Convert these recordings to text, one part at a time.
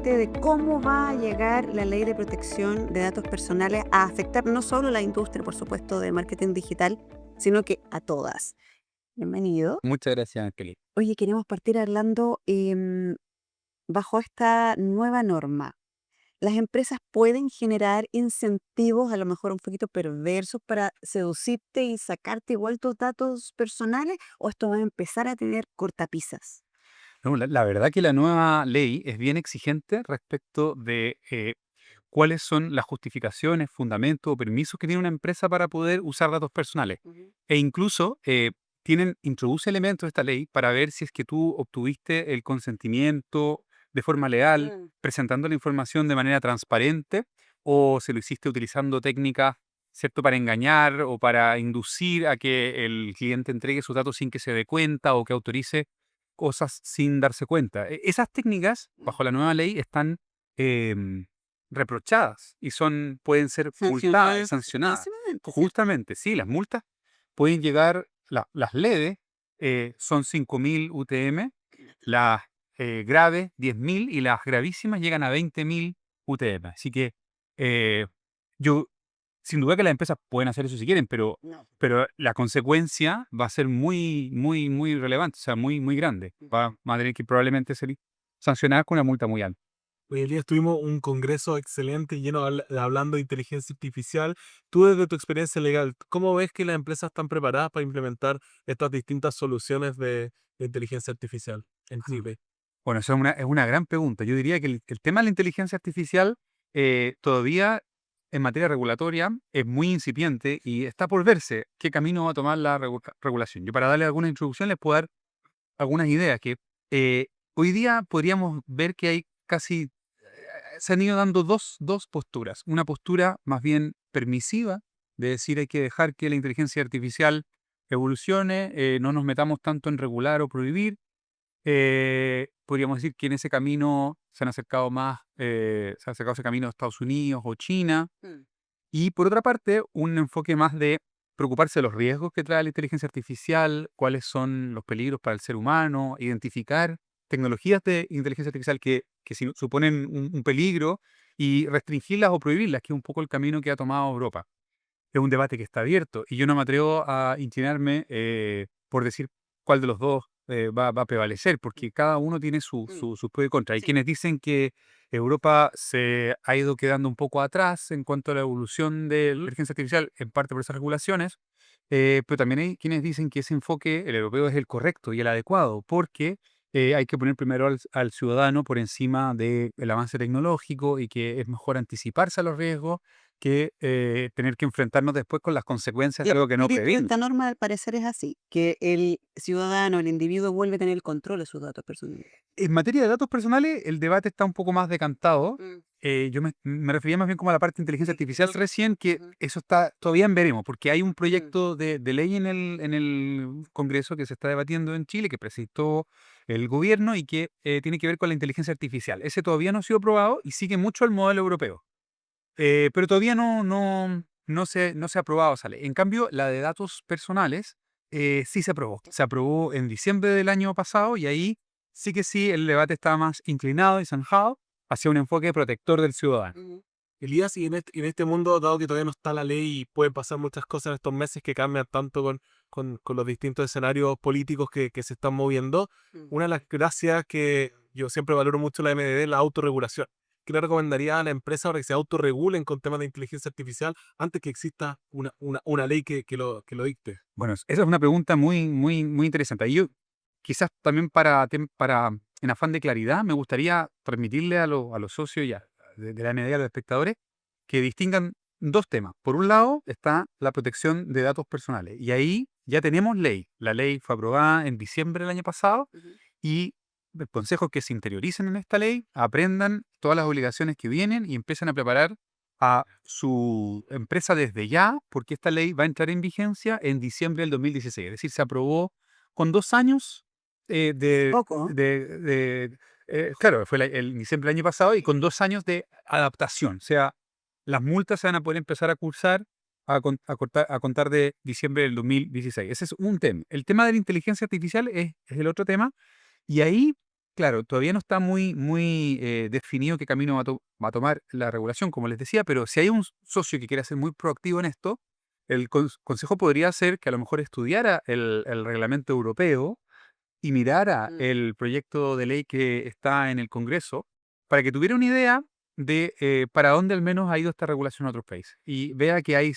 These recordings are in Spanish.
preguntarte de cómo va a llegar la ley de protección de datos personales a afectar no solo a la industria, por supuesto, de marketing digital, sino que a todas. Bienvenido. Muchas gracias, Kelly. Oye, queremos partir hablando bajo esta nueva norma. ¿Las empresas pueden generar incentivos, a lo mejor un poquito perversos, para seducirte y sacarte igual tus datos personales? ¿O esto va a empezar a tener cortapisas? No, la verdad que la nueva ley es bien exigente respecto de cuáles son las justificaciones, fundamentos o permisos que tiene una empresa para poder usar datos personales. Ujú. E incluso introduce elementos de esta ley para ver si es que tú obtuviste el consentimiento de forma leal, Mm. presentando la información de manera transparente, o se lo hiciste utilizando técnicas, ¿cierto?, para engañar o para inducir a que el cliente entregue sus datos sin que se dé cuenta o que autorice cosas sin darse cuenta. Esas técnicas, Mm. bajo la nueva ley, están em, reprochadas y pueden ser multadas, Sancionadas sancionadas. máximamente, ¿cierto? Justamente, sí, las multas pueden llegar, las leves son 5.000 UTM, las graves 10.000 y las gravísimas llegan a 20.000 UTM. Así que eh, yo, sin duda que las empresas pueden hacer eso si quieren, pero No. la consecuencia va a ser muy, muy, muy relevante, o sea, muy, muy grande. Va a tener que probablemente ser sancionada con una multa muy alta. Hoy en día tuvimos un congreso excelente lleno hablando de inteligencia artificial. Tú desde tu experiencia legal, ¿cómo ves que las empresas están preparadas para implementar estas distintas soluciones de inteligencia artificial en Hmm. Chile? Bueno, eso es una gran pregunta. Yo diría que el tema de la inteligencia artificial todavía en materia regulatoria es muy incipiente y está por verse qué camino va a tomar la regulación. Yo para darle alguna introducción les puedo dar algunas ideas que hoy día podríamos ver que hay casi, se han ido dando dos posturas. Una postura más bien permisiva, de decir hay que dejar que la inteligencia artificial evolucione, no nos metamos tanto en regular o prohibir. Podríamos decir que en ese camino se han acercado más, se ha acercado ese camino a Estados Unidos o China. Mm. Y por otra parte, un enfoque más de preocuparse de los riesgos que trae la inteligencia artificial, cuáles son los peligros para el ser humano, identificar tecnologías de inteligencia artificial que suponen un peligro y restringirlas o prohibirlas, que es un poco el camino que ha tomado Europa. Es un debate que está abierto y yo no me atrevo a inclinarme por decir cuál de los dos va a prevalecer, porque cada uno tiene Mm. sus pros y contras. Hay Sí. quienes dicen que Europa se ha ido quedando un poco atrás en cuanto a la evolución de la inteligencia artificial, en parte por esas regulaciones, pero también hay quienes dicen que ese enfoque, el europeo, es el correcto y el adecuado, porque hay que poner primero al ciudadano por encima del avance tecnológico y que es mejor anticiparse a los riesgos que tener que enfrentarnos después con las consecuencias de El algo que no espíritu de esta previmos. norma, al parecer, es así, que el ciudadano, el individuo, vuelve a tener el control de sus datos personales. En materia de datos personales, el debate está un poco más decantado. Mm. Yo me refería más bien como a la parte de inteligencia Sí. artificial recién, que Ujú. eso está todavía en veremos, porque hay un Mm. proyecto de ley en el Congreso que se está debatiendo en Chile, que presentó el gobierno y que tiene que ver con la inteligencia artificial. Ese todavía no ha sido aprobado y sigue mucho el modelo europeo. Pero todavía no se ha aprobado esa ley. En cambio, la de datos personales sí se aprobó. Se aprobó en diciembre del año pasado y ahí sí que sí el debate está más inclinado y zanjado hacia un enfoque protector del ciudadano. Ujú. Elías, y en este mundo, dado que todavía no está la ley y pueden pasar muchas cosas en estos meses que cambian tanto con los distintos escenarios políticos que se están moviendo, Mm. una de las gracias que yo siempre valoro mucho la MDD es la autorregulación. ¿Qué le recomendaría a la empresa para que se autorregulen con temas de inteligencia artificial antes que exista una ley que lo dicte? Bueno, esa es una pregunta muy, muy, muy interesante. Y yo, quizás también en afán de claridad, me gustaría transmitirle a los socios ya de la NDA, a los espectadores, que distingan dos temas. Por un lado está la protección de datos personales. Y ahí ya tenemos ley. La ley fue aprobada en diciembre del año pasado Ujú. y el consejo es que se interioricen en esta ley, aprendan todas las obligaciones que vienen y empiecen a preparar a su empresa desde ya, porque esta ley va a entrar en vigencia en diciembre del 2016. Es decir, se aprobó con 2 años Hace poco. claro, fue el diciembre del año pasado y con 2 años de adaptación. O sea, las multas se van a poder empezar a cursar a contar de diciembre del 2016. Ese es un tema. El tema de la inteligencia artificial es el otro tema y ahí Claro, todavía no está muy definido qué camino va a tomar la regulación, como les decía, pero si hay un socio que quiera ser muy proactivo en esto, el consejo podría ser que a lo mejor estudiara el reglamento europeo y mirara Mm. el proyecto de ley que está en el Congreso para que tuviera una idea de para dónde al menos ha ido esta regulación en otros países y vea que hay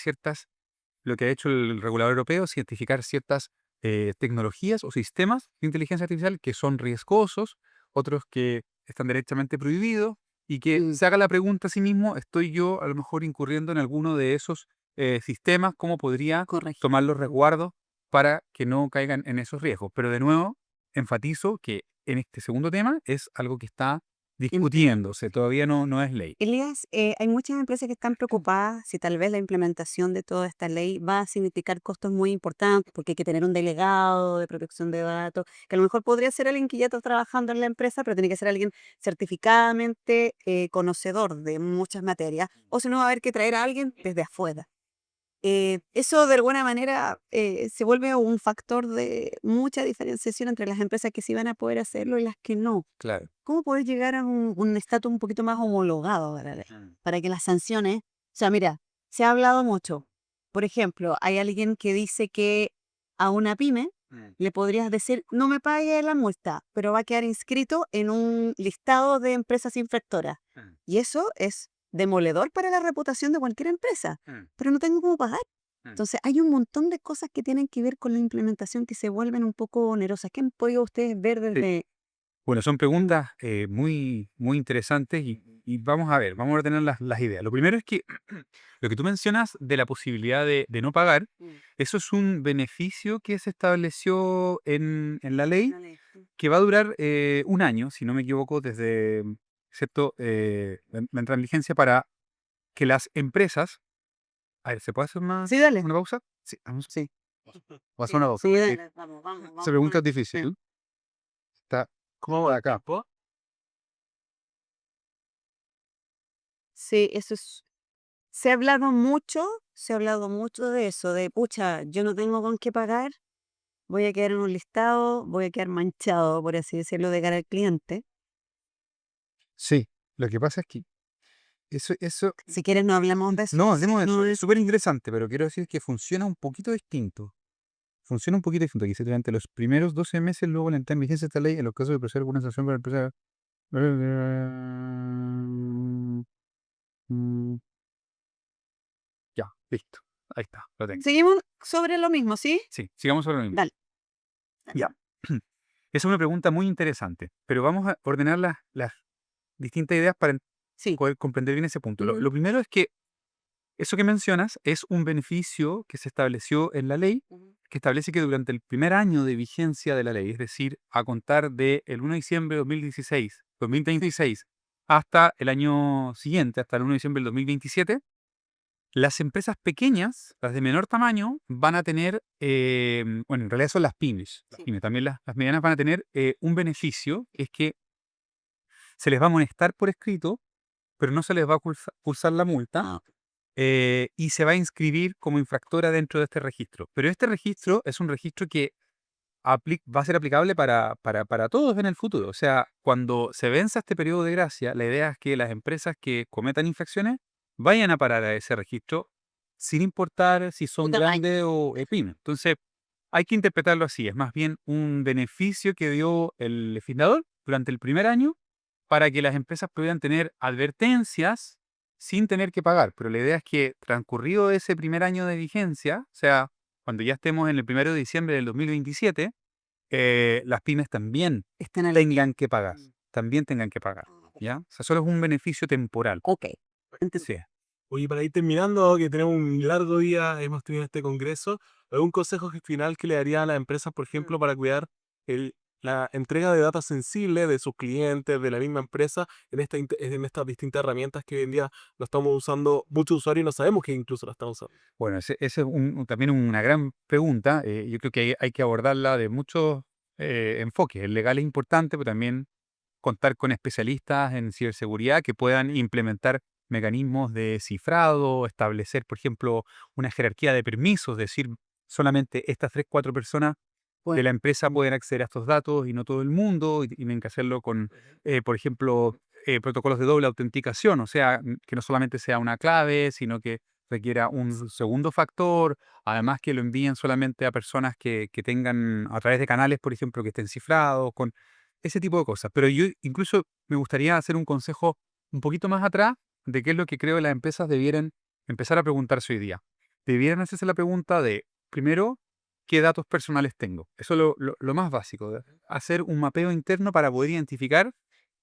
lo que ha hecho el regulador europeo es identificar ciertas tecnologías o sistemas de inteligencia artificial que son riesgosos, otros que están directamente prohibidos, y que Mm, se haga la pregunta a sí mismo, ¿estoy yo a lo mejor incurriendo en alguno de esos sistemas? ¿Cómo podría correcto. tomar los resguardos para que no caigan en esos riesgos? Pero de nuevo, enfatizo que en este segundo tema es algo que está discutiéndose, Implementándose. todavía no es ley. Elías, hay muchas empresas que están preocupadas si tal vez la implementación de toda esta ley va a significar costos muy importantes, porque hay que tener un delegado de protección de datos, que a lo mejor podría ser alguien que ya está trabajando en la empresa, pero tiene que ser alguien certificadamente conocedor de muchas materias, o si no va a haber que traer a alguien desde afuera. Eso de alguna manera se vuelve un factor de mucha diferenciación entre las empresas que sí van a poder hacerlo y las que no. Claro. ¿Cómo poder llegar a un estatus un poquito más homologado de la ley? Para que las sanciones, o sea, mira, se ha hablado mucho. Por ejemplo, hay alguien que dice que a una pyme le podrías decir, no me pague la multa, pero va a quedar inscrito en un listado de empresas infractoras. Y eso es demoledor para la reputación de cualquier empresa, pero no tengo cómo pagar. Entonces, hay un montón de cosas que tienen que ver con la implementación que se vuelven un poco onerosas. ¿Qué han podido ustedes ver Sí. desde... Bueno, son preguntas muy interesantes y vamos a ver, vamos a ordenar las ideas. Lo primero es que lo que tú mencionas de la posibilidad de no pagar, eso es un beneficio que se estableció en la ley que va a durar un año, si no me equivoco, desde, ¿cierto? La entrada en vigencia para que las empresas... A ver, ¿se puede hacer Sí, dale. una pausa? Sí, vamos Sí. a hacer una pausa. Sí, Sí, dale. Vamos, esa pregunta es Sí. difícil. Está ¿Cómo por va el acá. tiempo? Sí, eso es. Se ha hablado mucho de eso, de pucha, yo no tengo con qué pagar, voy a quedar en un listado, voy a quedar manchado, por así decirlo, de cara al cliente. Sí, lo que pasa es que eso Si quieres, no hablamos de eso. no, hacemos eso. No Es es. súper interesante, pero quiero decir que funciona un poquito distinto. Funciona un poquito distinto. Dice, durante los primeros 12 meses luego de la entrada en vigencia de esta ley, en los casos de proceder alguna sanción para la empresa... Mm, ya, listo. Ahí está, lo tengo. Seguimos sobre lo mismo, ¿sí? Sí, sigamos sobre lo mismo. Dale. Ya. Esa es una pregunta muy interesante, pero vamos a ordenar las distintas ideas para Sí. poder comprender bien ese punto. Lo, Ujú. lo primero es que eso que mencionas es un beneficio que se estableció en la ley, Ujú. que establece que durante el primer año de vigencia de la ley, es decir, a contar del 1 de diciembre de 2026 hasta el año siguiente, hasta el 1 de diciembre del 2027, las empresas pequeñas, las de menor tamaño, van a tener, bueno, en realidad son las pymes, Sí. también las medianas van a tener un beneficio, que es que se les va a amonestar por escrito, pero no se les va a cursar la multa, Ah, y se va a inscribir como infractora dentro de este registro. Pero este registro es un registro que va a ser aplicable para todos en el futuro. O sea, cuando se venza este periodo de gracia, la idea es que las empresas que cometan infracciones vayan a parar a ese registro sin importar si tu son tamaño. grandes o pymes. Entonces, hay que interpretarlo así. Es más bien un beneficio que dio el legislador durante el primer año para que las empresas pudieran tener advertencias sin tener que pagar. Pero la idea es que transcurrido ese primer año de vigencia, o sea, cuando ya estemos en el 1 de diciembre del 2027, las pymes también Están al... tengan que pagar. Mm. También tengan que pagar. Ah, ¿Ya? O sea, solo es un beneficio temporal. ok. Entiendo. Sí. Oye, para ir terminando, que tenemos un largo día, hemos tenido este congreso, ¿algún consejo final que le daría a las empresas, por ejemplo, para cuidar la entrega de datos sensibles de sus clientes, de la misma empresa, en estas distintas herramientas que hoy en día lo estamos usando muchos usuarios y no sabemos que incluso la están usando? Bueno, ese es también una gran pregunta. Yo creo que hay que abordarla de muchos enfoques. El legal es importante, pero también contar con especialistas en ciberseguridad que puedan implementar mecanismos de cifrado, establecer, por ejemplo, una jerarquía de permisos, decir solamente estas 3, 4 personas Pues, la empresa pueden acceder a estos datos y no todo el mundo, y tienen que hacerlo con, por ejemplo, protocolos de doble autenticación, o sea, que no solamente sea una clave, sino que requiera un segundo factor, además que lo envíen solamente a personas que tengan a través de canales, por ejemplo, que estén cifrados, con ese tipo de cosas. Pero yo incluso me gustaría hacer un consejo un poquito más atrás de qué es lo que creo que las empresas debieran empezar a preguntarse hoy día. Debieran hacerse la pregunta de, primero, ¿qué datos personales tengo? Eso es lo más básico, de hacer un mapeo interno para poder identificar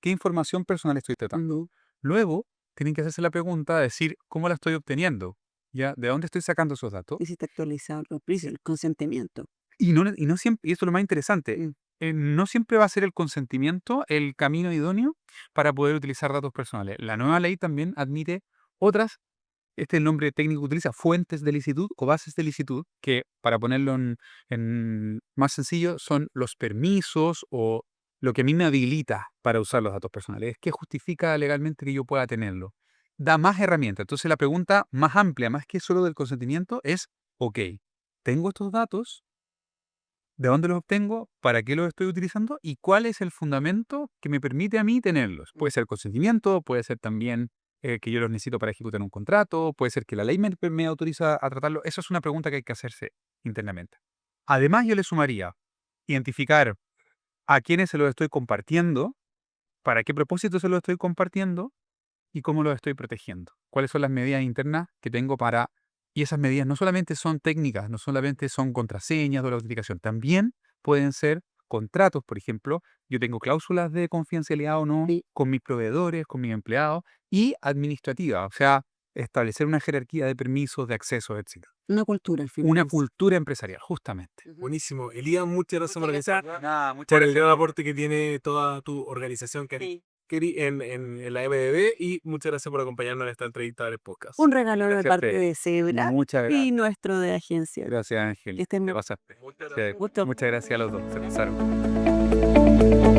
qué información personal estoy tratando. ujú, Luego, tienen que hacerse la pregunta de decir cómo la estoy obteniendo, ¿ya? ¿De dónde estoy sacando esos datos? y si está actualizado los precios, el consentimiento. Y no siempre, y esto es lo más interesante, Mm. no siempre va a ser el consentimiento el camino idóneo para poder utilizar datos personales. La nueva ley también admite otras, este es el nombre técnico que utiliza, fuentes de licitud o bases de licitud, que para ponerlo en más sencillo son los permisos o lo que a mí me habilita para usar los datos personales. Es que justifica legalmente que yo pueda tenerlo. Da más herramientas. Entonces la pregunta más amplia, más que solo del consentimiento, es, ok, tengo estos datos, ¿de dónde los obtengo? ¿Para qué los estoy utilizando? ¿Y cuál es el fundamento que me permite a mí tenerlos? Puede ser consentimiento, puede ser también que yo los necesito para ejecutar un contrato, puede ser que la ley me autoriza a tratarlo. Eso es una pregunta que hay que hacerse internamente. Además, yo le sumaría identificar a quiénes se los estoy compartiendo, para qué propósito se los estoy compartiendo y cómo los estoy protegiendo. ¿Cuáles son las medidas internas que tengo para... Y esas medidas no solamente son técnicas, no solamente son contraseñas o la autenticación, también pueden ser contratos, por ejemplo. Yo tengo cláusulas de confidencialidad o no Sí, con mis proveedores, con mis empleados, y administrativa, o sea, establecer una jerarquía de permisos, de accesos, etc. una cultura al Una final. cultura empresarial, justamente. Ujú. Buenísimo. Elías, muchas gracias por organizar, Nada, muchas por el gracias. gran aporte que tiene toda tu organización Sí. en la MDB, y muchas gracias por acompañarnos en esta entrevista del podcast. Un regalo de Gracias a parte ustedes. de Zebra Muchas y gracias. nuestro de agencia. Gracias, Ángel. Que estén Te bien. pasaste. Muchas Sí, gracias. Gusto. muchas gracias a los dos. Se pasaron.